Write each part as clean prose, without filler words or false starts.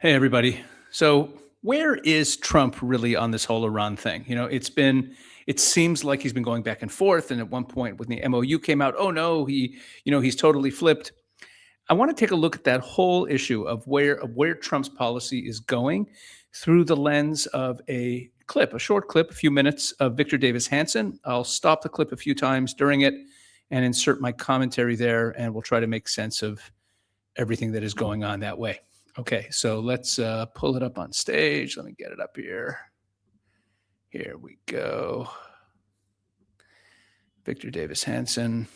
Hey, everybody. So, where is Trump really on this whole Iran thing? It seems like he's been going back and forth. And at one point, when the MOU came out, oh no, he's totally flipped. I want to take a look at that whole issue of where Trump's policy is going through the lens of a short clip, a few minutes of Victor Davis Hanson. I'll stop the clip a few times during it and insert my commentary there, and we'll try to make sense of everything that is going on that way. Okay, so let's pull it up on stage. Let me get it up here. Here we go. Victor Davis Hanson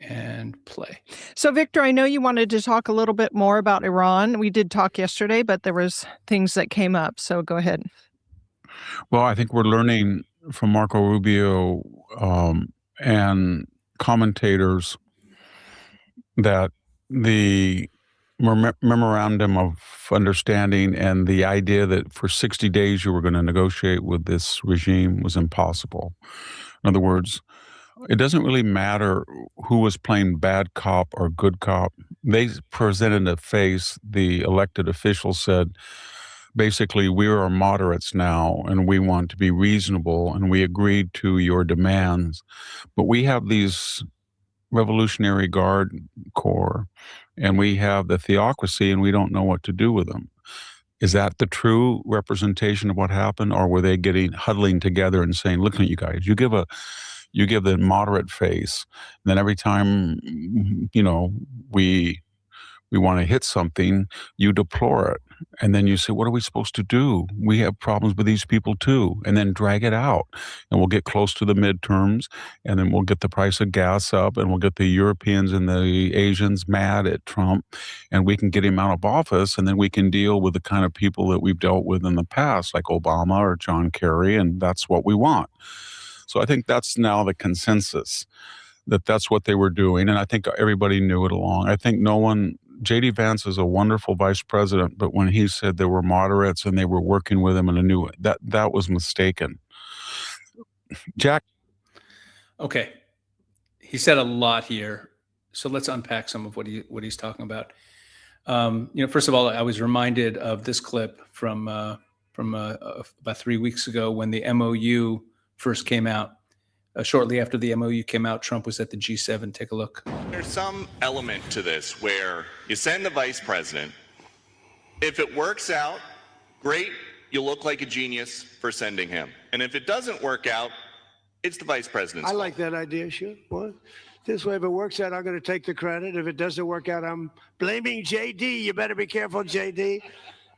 and play. So, Victor, I know you wanted to talk a little bit more about Iran. We did talk yesterday, but there was things that came up. So go ahead. Well, I think we're learning from Marco Rubio and commentators that the memorandum of understanding and the idea that for 60 days you were going to negotiate with this regime was impossible. In other words, it doesn't really matter who was playing bad cop or good cop. They presented a face. The elected officials said, basically, we are moderates now, and we want to be reasonable, and we agreed to your demands. But we have these Revolutionary Guard Corps, and we have the theocracy, and we don't know what to do with them. Is that the true representation of what happened, or were they huddling together and saying, "Look at you guys, you give the moderate face, and then every time we want to hit something, you deplore it. And then you say, what are we supposed to do? We have problems with these people too. And then drag it out. And we'll get close to the midterms, and then we'll get the price of gas up, and we'll get the Europeans and the Asians mad at Trump, and we can get him out of office, and then we can deal with the kind of people that we've dealt with in the past, like Obama or John Kerry, and that's what we want. So I think that's now the consensus, that's what they were doing, and I think everybody knew it along. I think J.D. Vance is a wonderful vice president, but when he said there were moderates and they were working with him in a new that was mistaken. Jack? Okay. He said a lot here, so let's unpack some of what he's talking about. First of all, I was reminded of this clip from about 3 weeks ago when the MOU first came out. Shortly after the MOU came out, Trump was at the G7. Take a look. There's some element to this where you send the vice president. If it works out, great, you look like a genius for sending him. And if it doesn't work out, it's the vice president's fault. I like that idea, sure. Well, this way, if it works out, I'm going to take the credit. If it doesn't work out, I'm blaming JD. You better be careful, JD.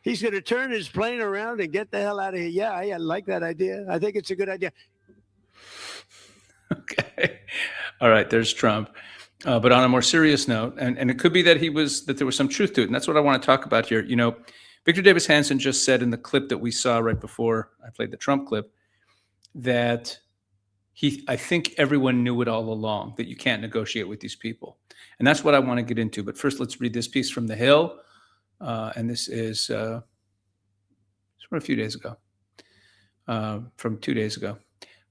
He's going to turn his plane around and get the hell out of here. Yeah, I like that idea. I think it's a good idea. Okay. All right. There's Trump. But on a more serious note, and it could be that there was some truth to it. And that's what I want to talk about here. Victor Davis Hanson just said in the clip that we saw right before I played the Trump clip that I think everyone knew it all along, that you can't negotiate with these people. And that's what I want to get into. But first, let's read this piece from The Hill. And this is from a few days ago, from 2 days ago.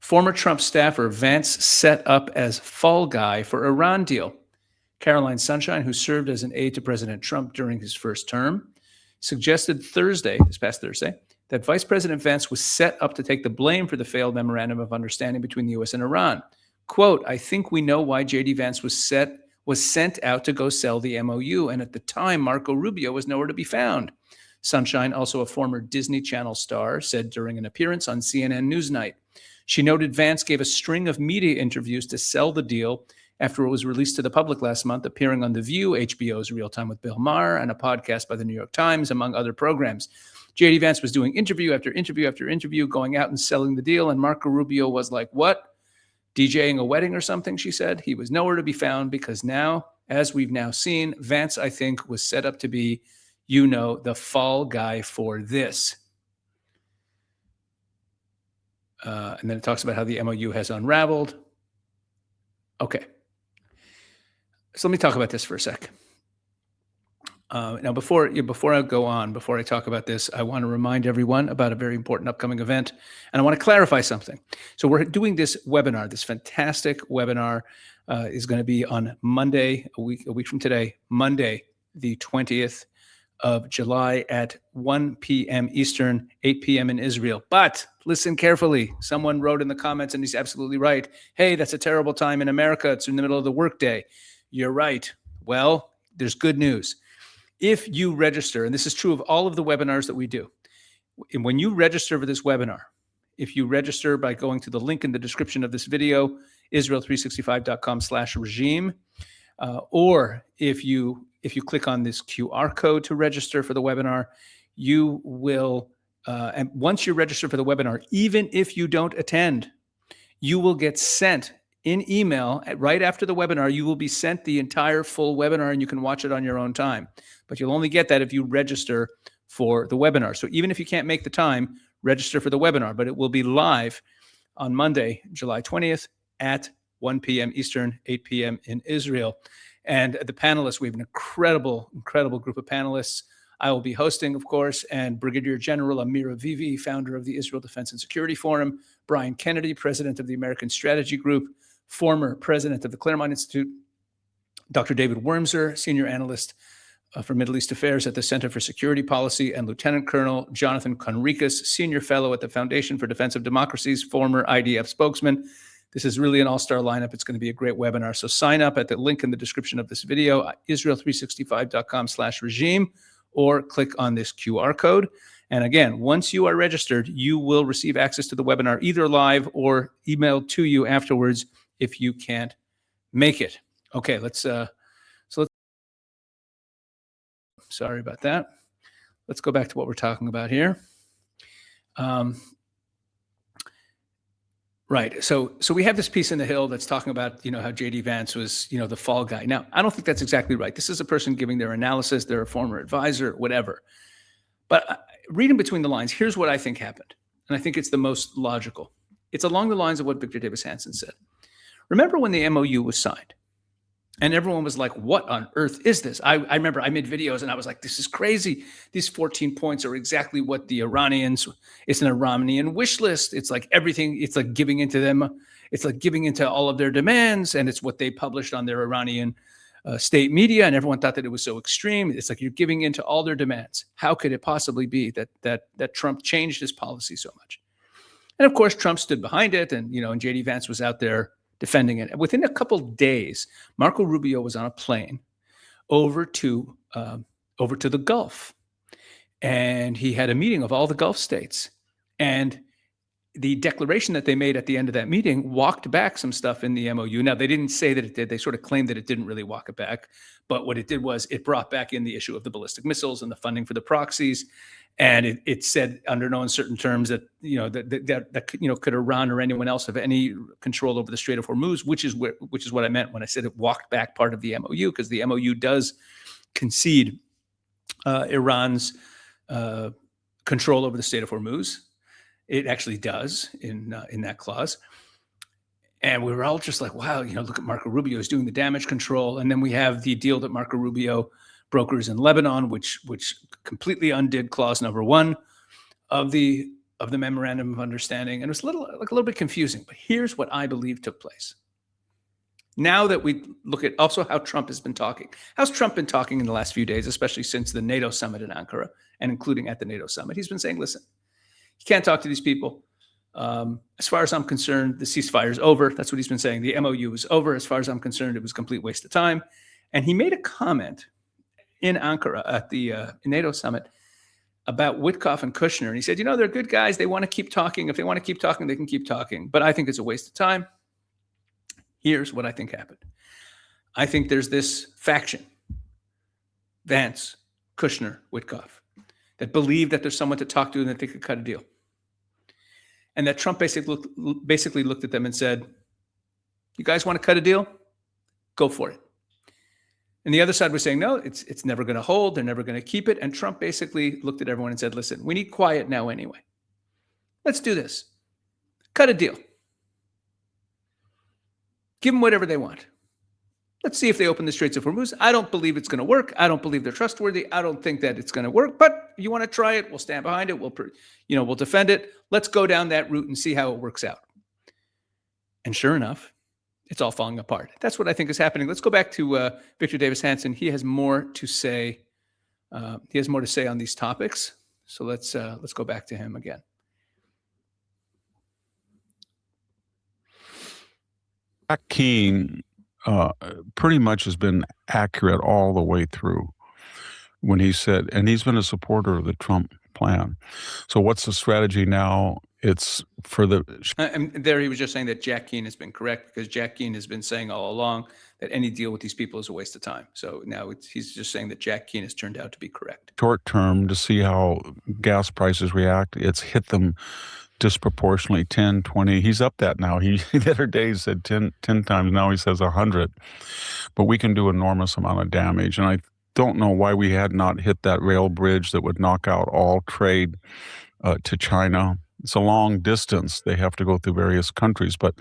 Former Trump staffer Vance set up as fall guy for Iran deal. Caroline Sunshine, who served as an aide to President Trump during his first term, suggested this past Thursday, that Vice President Vance was set up to take the blame for the failed memorandum of understanding between the U.S. and Iran. Quote, I think we know why J.D. Vance was sent out to go sell the MOU, and at the time, Marco Rubio was nowhere to be found. Sunshine, also a former Disney Channel star, said during an appearance on CNN Newsnight. She noted Vance gave a string of media interviews to sell the deal after it was released to the public last month, appearing on The View, HBO's Real Time with Bill Maher, and a podcast by the New York Times, among other programs. J.D. Vance was doing interview after interview after interview, going out and selling the deal, and Marco Rubio was like, what? DJing a wedding or something, she said. He was nowhere to be found because now, as we've now seen, Vance, I think, was set up to be, the fall guy for this. And then it talks about how the MOU has unraveled. Okay. So let me talk about this for a sec. Now, before I go on, before I talk about this, I want to remind everyone about a very important upcoming event, and I want to clarify something. So we're doing this webinar. This fantastic webinar is going to be on Monday, a week from today, Monday, the 20th of July at 1 p.m. Eastern, 8 p.m. in Israel. But listen carefully. Someone wrote in the comments, and he's absolutely right. Hey, that's a terrible time in America. It's in the middle of the workday. You're right. Well, there's good news. If you register, and this is true of all of the webinars that we do, and when you register for this webinar, if you register by going to the link in the description of this video, israel365.com/regime, or if you click on this QR code to register for the webinar, you will, and once you register for the webinar, even if you don't attend, you will get sent in email right after the webinar. You will be sent the entire full webinar, and you can watch it on your own time. But you'll only get that if you register for the webinar. So even if you can't make the time, register for the webinar, but it will be live on Monday, July 20th at 1 p.m. Eastern, 8 p.m. in Israel. And the panelists, we have an incredible group of panelists. I will be hosting, of course, and Brigadier General Amir Avivi, founder of the Israel Defense and Security Forum, Brian Kennedy, president of the American Strategy Group, former president of the Claremont Institute, Dr. David Wormser, senior analyst for Middle East Affairs at the Center for Security Policy, and Lieutenant Colonel Jonathan Conricus, senior fellow at the Foundation for Defense of Democracies, former IDF spokesman. This is really an all-star lineup. It's going to be a great webinar. So sign up at the link in the description of this video, israel365.com/regime, or click on this QR code. And again, once you are registered, you will receive access to the webinar either live or emailed to you afterwards if you can't make it. Okay, sorry about that. Let's go back to what we're talking about here. Right. So we have this piece in the Hill that's talking about, how J.D. Vance was, the fall guy. Now, I don't think that's exactly right. This is a person giving their analysis. They're a former advisor, whatever. But reading between the lines, here's what I think happened. And I think it's the most logical. It's along the lines of what Victor Davis Hanson said. Remember when the MOU was signed? And everyone was like, what on earth is this? I remember I made videos and I was like, this is crazy. These 14 points are exactly what the Iranians, it's an Iranian wish list. It's like everything, it's like giving into them. It's like giving into all of their demands. And it's what they published on their Iranian state media. And everyone thought that it was so extreme. It's like you're giving into all their demands. How could it possibly be that Trump changed his policy so much? And of course, Trump stood behind it. And, and J.D. Vance was out there defending it. Within a couple of days, Marco Rubio was on a plane over to the Gulf, and he had a meeting of all the Gulf states. And the declaration that they made at the end of that meeting walked back some stuff in the MOU. Now, they didn't say that it did. They sort of claimed that it didn't really walk it back. But what it did was it brought back in the issue of the ballistic missiles and the funding for the proxies. And it said under no uncertain terms that could Iran or anyone else have any control over the Strait of Hormuz, which is what I meant when I said it walked back part of the MOU, because the MOU does concede Iran's control over the Strait of Hormuz. It actually does in that clause. And we were all just like, wow, look at Marco Rubio is doing the damage control. And then we have the deal that Marco Rubio brokers in Lebanon, which completely undid clause number 1 of the memorandum of understanding. And it was a little bit confusing, but here's what I believe took place. Now that we look at also how Trump has been talking. How's Trump been talking in the last few days, especially since the NATO summit in Ankara and including at the NATO summit? He's been saying, listen, you can't talk to these people. As far as I'm concerned, the ceasefire is over. That's what he's been saying. The MOU is over. As far as I'm concerned, it was a complete waste of time. And he made a comment in Ankara at the NATO summit about Witkoff and Kushner. And he said, they're good guys. They want to keep talking. If they want to keep talking, they can keep talking. But I think it's a waste of time. Here's what I think happened. I think there's this faction, Vance, Kushner, Witkoff, that believe that there's someone to talk to and that they could cut a deal. And that Trump basically looked at them and said, you guys want to cut a deal? Go for it. And the other side was saying, no, it's never going to hold. They're never going to keep it. And Trump basically looked at everyone and said, listen, we need quiet now anyway. Let's do this. Cut a deal. Give them whatever they want. Let's see if they open the Straits of Hormuz. I don't believe it's going to work. I don't believe they're trustworthy. I don't think that it's going to work. But you want to try it? We'll stand behind it. We'll defend it. Let's go down that route and see how it works out. And sure enough, it's all falling apart. That's what I think is happening. Let's go back to Victor Davis Hanson. He has more to say He has more to say on these topics. So let's go back to him again. Jack Keane pretty much has been accurate all the way through when he said, and he's been a supporter of the Trump plan. So what's the strategy now? It's for the And there he was just saying that Jack Keane has been correct, because Jack Keane has been saying all along that any deal with these people is a waste of time. So now he's just saying that Jack Keane has turned out to be correct. short term to see how gas prices react. It's hit them disproportionately, 10, 20. He's up that now. He the other day he said 10 times. Now he says 100. But we can do enormous amount of damage. And I don't know why we had not hit that rail bridge that would knock out all trade to China. It's a long distance. They have to go through various countries, but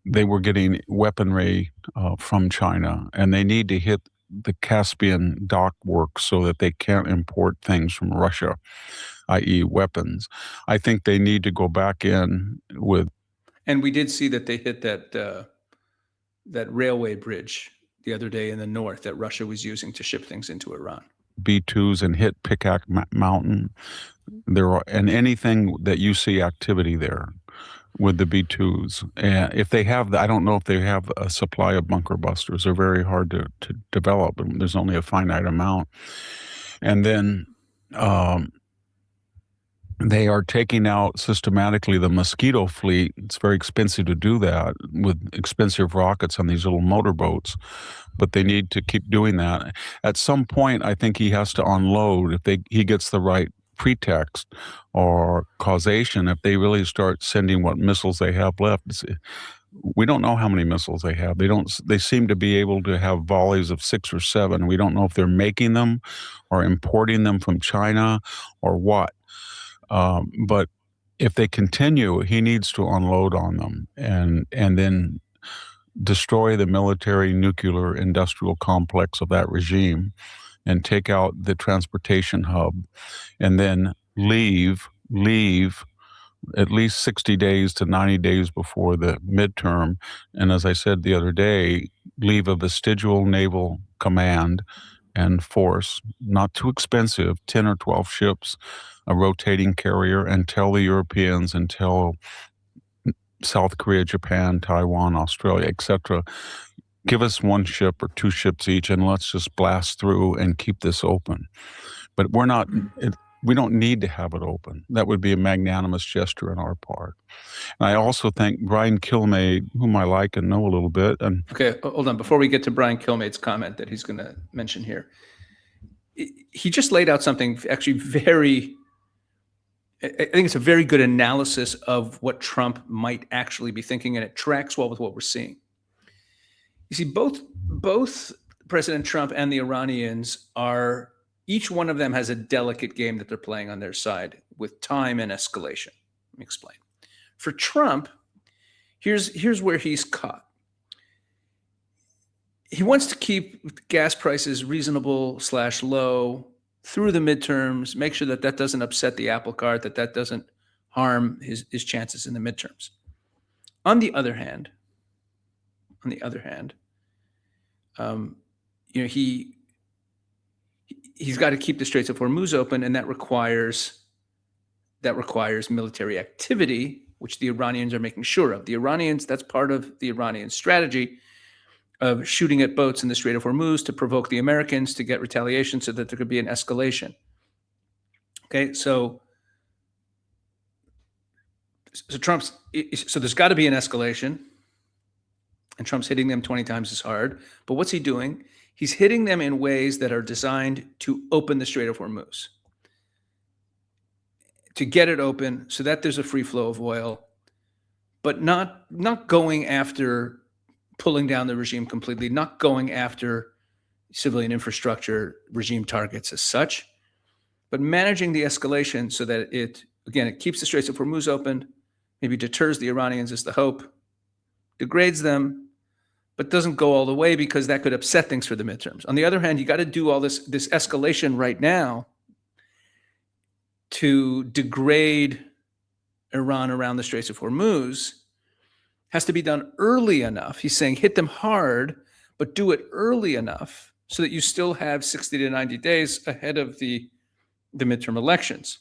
they were getting weaponry from China, and they need to hit the Caspian dock work so that they can't import things from Russia, i.e. weapons. I think they need to go back in with. And we did see that they hit that railway bridge the other day in the north that Russia was using to ship things into Iran. B-2s and hit Pickac Mountain. And anything that you see activity there with the B-2s. And if they have, I don't know if they have a supply of bunker busters. They're very hard to develop, and there's only a finite amount. And then they are taking out systematically the Mosquito fleet. It's very expensive to do that with expensive rockets on these little motorboats, but they need to keep doing that. At some point, I think he has to unload if he gets the right pretext or causation. If they really start sending what missiles they have left, we don't know how many missiles they have. They seem to be able to have volleys of 6 or 7. We don't know if they're making them or importing them from China or what. But if they continue, he needs to unload on them and then destroy the military, nuclear, industrial complex of that regime and take out the transportation hub, and then leave at least 60 days to 90 days before the midterm. And as I said the other day, leave a vestigial naval command and force, not too expensive, 10 or 12 ships, a rotating carrier, and tell the Europeans and tell South Korea, Japan, Taiwan, Australia, etc., give us 1 ship or 2 ships each, and let's just blast through and keep this open. But we don't need to have it open. That would be a magnanimous gesture on our part. And I also think Brian Kilmeade, whom I like and know a little bit. And okay, hold on. Before we get to Brian Kilmeade's comment that he's going to mention here, he just laid out something actually I think it's a very good analysis of what Trump might actually be thinking, and it tracks well with what we're seeing. You see, both President Trump and the Iranians each one of them has a delicate game that they're playing on their side with time and escalation. Let me explain. For Trump, here's where he's caught. He wants to keep gas prices reasonable / low through the midterms, make sure that doesn't upset the apple cart, that doesn't harm his chances in the midterms. On the other hand, he's got to keep the Straits of Hormuz open, and that requires military activity, which the Iranians are making sure of. The Iranians, that's part of the Iranian strategy of shooting at boats in the Strait of Hormuz to provoke the Americans to get retaliation so that there could be an escalation. Okay, so there's got to be an escalation, and Trump's hitting them 20 times as hard. But what's he doing? He's hitting them in ways that are designed to open the Strait of Hormuz, to get it open so that there's a free flow of oil, but not going after pulling down the regime completely, not going after civilian infrastructure, regime targets as such, but managing the escalation so that it keeps the Straits of Hormuz open, maybe deters the Iranians is the hope, degrades them, but doesn't go all the way because that could upset things for the midterms. On the other hand, you got to do all this escalation right now to degrade Iran around the Straits of Hormuz. Has to be done early enough. He's saying hit them hard, but do it early enough so that you still have 60 to 90 days ahead of the midterm elections.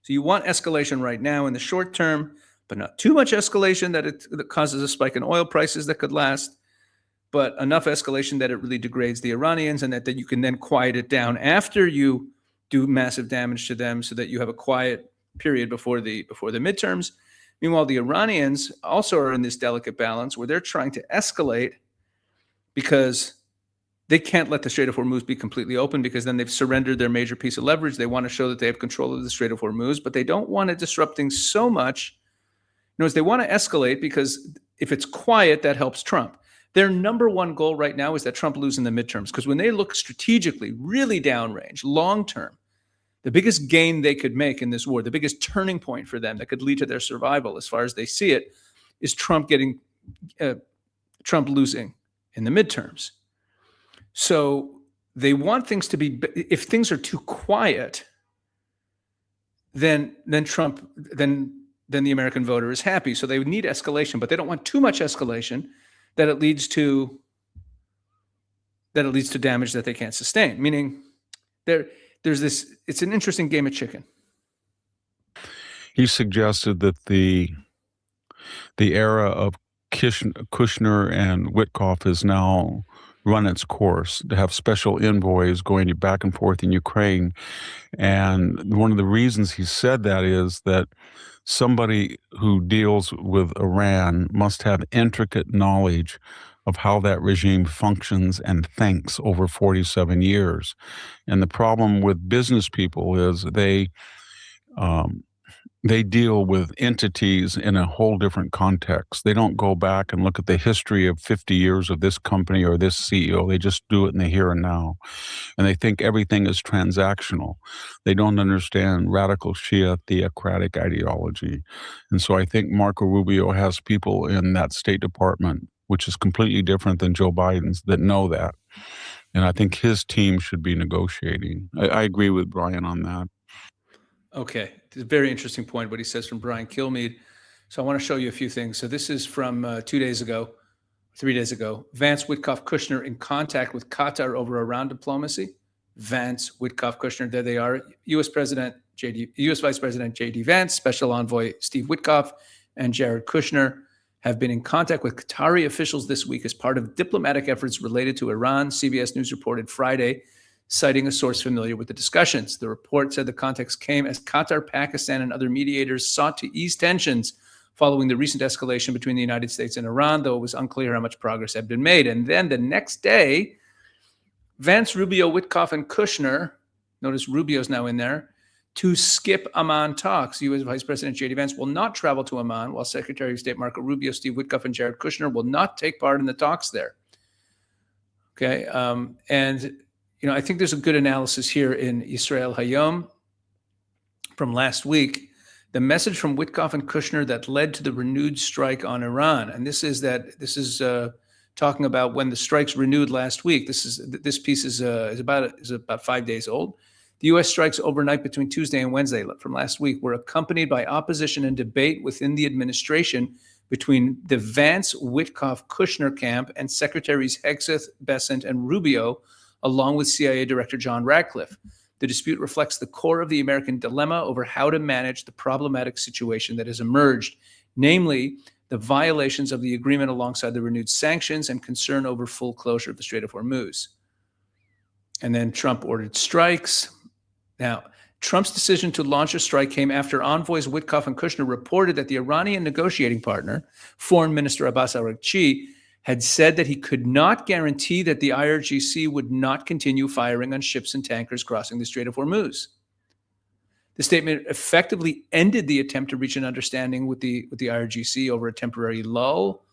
So you want escalation right now in the short term, but not too much escalation that causes a spike in oil prices that could last, but enough escalation that it really degrades the Iranians, and that you can then quiet it down after you do massive damage to them, so that you have a quiet period before the midterms. Meanwhile, the Iranians also are in this delicate balance where they're trying to escalate because they can't let the Strait of Hormuz be completely open, because then they've surrendered their major piece of leverage. They want to show that they have control of the Strait of Hormuz, but they don't want it disrupting so much. In other words, they want to escalate because if it's quiet, that helps Trump. Their number one goal right now is that Trump lose in the midterms, because when they look strategically, really downrange, long term, the biggest gain they could make in this war, the biggest turning point for them that could lead to their survival, as far as they see it, is Trump losing in the midterms. So they want things to be, if things are too quiet, then the American voter is happy. So they would need escalation, but they don't want too much escalation that it leads to damage that they can't sustain. Meaning there's this, it's an interesting game of chicken. He suggested that the era of Kushner and Witkoff has now run its course, to have special envoys going back and forth in Ukraine. And one of the reasons he said that is that somebody who deals with Iran must have intricate knowledge of how that regime functions and thinks over 47 years. And the problem with business people is they deal with entities in a whole different context. They don't go back and look at the history of 50 years of this company or this CEO. They just do it in the here and now. And they think everything is transactional. They don't understand radical Shia theocratic ideology. And so I think Marco Rubio has people in that State Department, which is completely different than Joe Biden's, that know that. And I think his team should be negotiating. I agree with Brian on that. Okay. It's a very interesting point, what he says from Brian Kilmeade. So I want to show you a few things. So this is from 3 days ago. Vance, Witkoff, Kushner in contact with Qatar over Iran diplomacy. Vance, Witkoff, Kushner, there they are. U.S. Vice President J.D. Vance, Special Envoy Steve Witkoff, and Jared Kushner have been in contact with Qatari officials this week as part of diplomatic efforts related to Iran, CBS News reported Friday, citing a source familiar with the discussions. The report said the context came as Qatar, Pakistan, and other mediators sought to ease tensions following the recent escalation between the United States and Iran, though it was unclear how much progress had been made. And then the next day, Vance, Rubio, Witkoff, and Kushner, notice Rubio's now in there, to skip Amman talks. U.S. Vice President J.D. Vance will not travel to Amman, while Secretary of State Marco Rubio, Steve Witkoff, and Jared Kushner will not take part in the talks there. Okay, and I think there's a good analysis here in Israel Hayom from last week. The message from Witkoff and Kushner that led to the renewed strike on Iran, and this is talking about when the strikes renewed last week. This piece is about 5 days old. The U.S. strikes overnight between Tuesday and Wednesday from last week were accompanied by opposition and debate within the administration between the Vance, Witkoff, Kushner camp and Secretaries Hegseth, Bessent, and Rubio, along with CIA Director John Ratcliffe. The dispute reflects the core of the American dilemma over how to manage the problematic situation that has emerged, namely the violations of the agreement alongside the renewed sanctions and concern over full closure of the Strait of Hormuz. And then Trump ordered strikes. Now, Trump's decision to launch a strike came after envoys Witkoff and Kushner reported that the Iranian negotiating partner, Foreign Minister Abbas Araghchi, had said that he could not guarantee that the IRGC would not continue firing on ships and tankers crossing the Strait of Hormuz. The statement effectively ended the attempt to reach an understanding with the IRGC over a temporary lull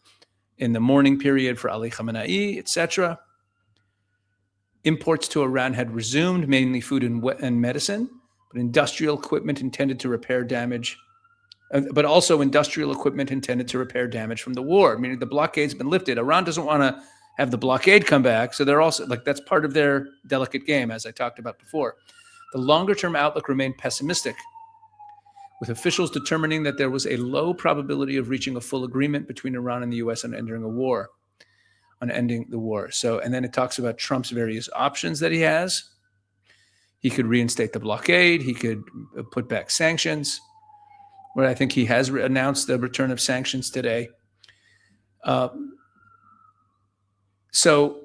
in the mourning period for Ali Khamenei, etc. Imports to Iran had resumed, mainly food and medicine, but industrial equipment intended to repair damage but also industrial equipment intended to repair damage from the war, meaning the blockade's been lifted. Iran doesn't want to have the blockade come back, so they're also, that's part of their delicate game, as I talked about before. The longer-term outlook remained pessimistic, with officials determining that there was a low probability of reaching a full agreement between Iran and the U.S. on entering a war. on ending the war. So, and then it talks about Trump's various options that he has. He could reinstate the blockade. He could put back sanctions, where I think he has announced the return of sanctions today. So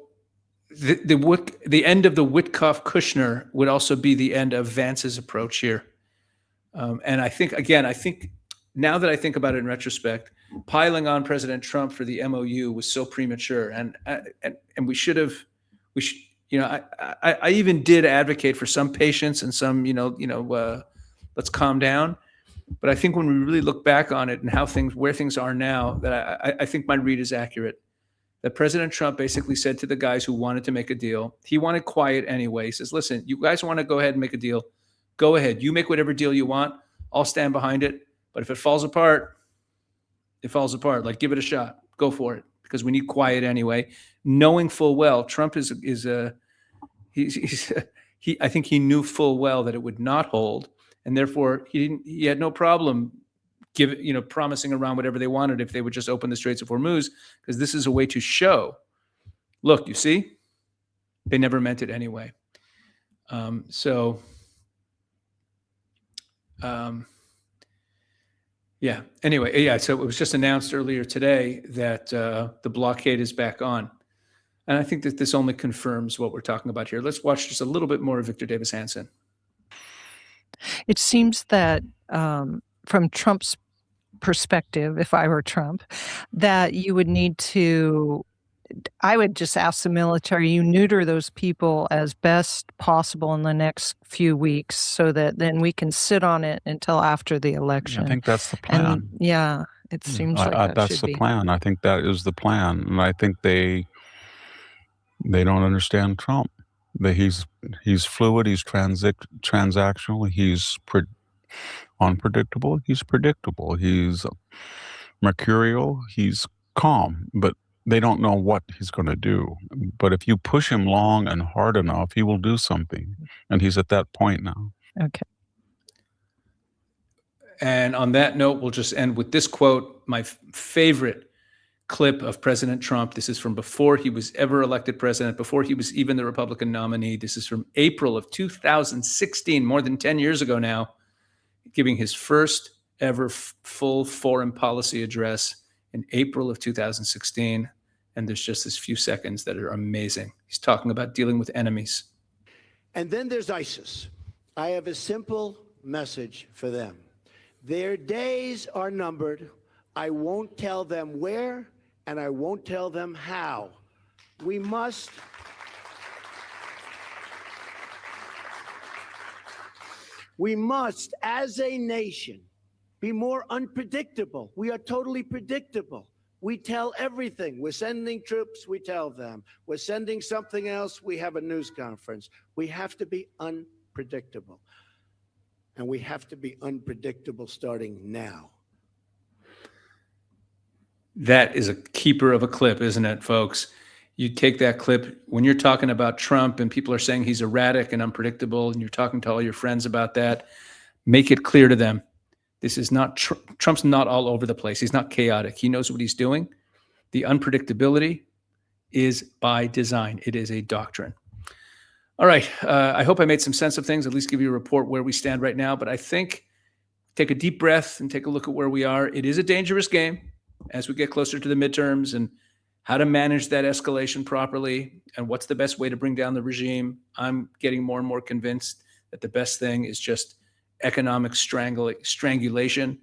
the end of the Witkoff-Kushner would also be the end of Vance's approach here. And I think now that I think about it in retrospect, piling on President Trump for the MOU was so premature, and I even did advocate for some patience and some let's calm down. But I think when we really look back on it and where things are now, that I think my read is accurate. That President Trump basically said to the guys who wanted to make a deal, he wanted quiet anyway. He says, listen, you guys want to go ahead and make a deal, go ahead. You make whatever deal you want. I'll stand behind it. But if it falls apart, it falls apart. Like, give it a shot. Go for it, because we need quiet anyway. Knowing full well, Trump I think he knew full well that it would not hold, and therefore he had no problem promising around whatever they wanted if they would just open the Straits of Hormuz, because this is a way to show, look, you see, they never meant it anyway. Anyway, so it was just announced earlier today that the blockade is back on. And I think that this only confirms what we're talking about here. Let's watch just a little bit more of Victor Davis Hanson. It seems that from Trump's perspective, if I were Trump, that you would need to, I would just ask the military, you neuter those people as best possible in the next few weeks so that then we can sit on it until after the election. I think that's the plan. And, it seems like that's the plan. I think that is the plan. And I think they don't understand Trump. He's fluid, he's transactional, he's unpredictable, he's predictable, he's mercurial, he's calm, but they don't know what he's going to do. But if you push him long and hard enough, he will do something. And he's at that point now. Okay. And on that note, we'll just end with this quote, my favorite clip of President Trump. This is from before he was ever elected president, before he was even the Republican nominee. This is from April of 2016, more than 10 years ago now, giving his first ever full foreign policy address in April of 2016. And there's just this few seconds that are amazing. He's talking about dealing with enemies. And then there's ISIS. I have a simple message for them. Their days are numbered. I won't tell them where, and I won't tell them how. We must as a nation, be more unpredictable. We are totally predictable. We tell everything. We're sending troops, we tell them. We're sending something else, we have a news conference. We have to be unpredictable. And we have to be unpredictable starting now. That is a keeper of a clip, isn't it, folks? You take that clip when you're talking about Trump and people are saying he's erratic and unpredictable, and you're talking to all your friends about that, make it clear to them. This is not Trump's not all over the place. He's not chaotic. He knows what he's doing. The unpredictability is by design. It is a doctrine. All right. I hope I made some sense of things, at least give you a report where we stand right now. But I think take a deep breath and take a look at where we are. It is a dangerous game as we get closer to the midterms, and how to manage that escalation properly and what's the best way to bring down the regime. I'm getting more and more convinced that the best thing is just economic strangulation.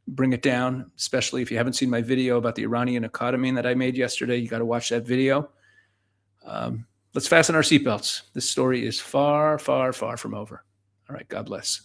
Bring it down, especially if you haven't seen my video about the Iranian economy that I made yesterday. You got to watch that video. Let's fasten our seatbelts. This story is far, far, far from over. All right, God bless.